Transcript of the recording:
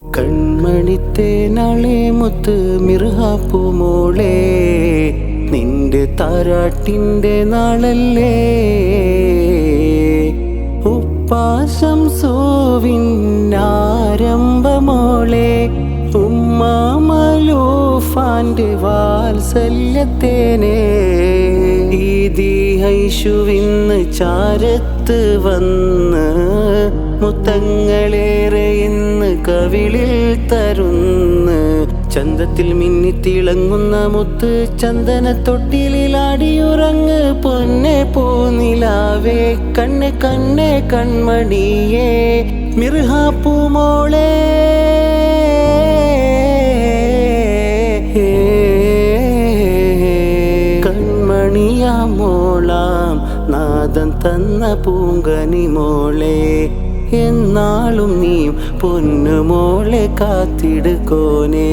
കൺമണിത്തേനാളെ മുത്ത് മിർഹാപ്പു മോളെ, നിന്റെ താരാട്ടിൻ്റെ നാളല്ലേ. ഉപ്പാശം സോവിന്നാരംഭമോളെ, ഉമ്മാമലൂഫാൻ്റെ വാത്സല്യത്തേനെ. ഈദി ഹൈഷുവിന്ന് ചാരത്ത് വന്ന് മുത്തങ്ങളേറെ ഇന്ന് കവിളിൽ തരുന്ന്. ചന്തത്തിൽ മിന്നിത്തിളങ്ങുന്ന മുത്ത് ചന്ദനത്തൊട്ടിലാടിയുറങ്ങ് പൊന്നെ പൂനിലാവേ. കണ്ണെ കണ്ണെ കൺമണിയേ മിർഹാപ്പു മോളെ. കൺമണിയാ മോളാം നാദം തന്ന പൂങ്കനി മോളെ, എന്നാളും നീ പൊന്നു മോളെ കാത്തിടുക്കോനെ.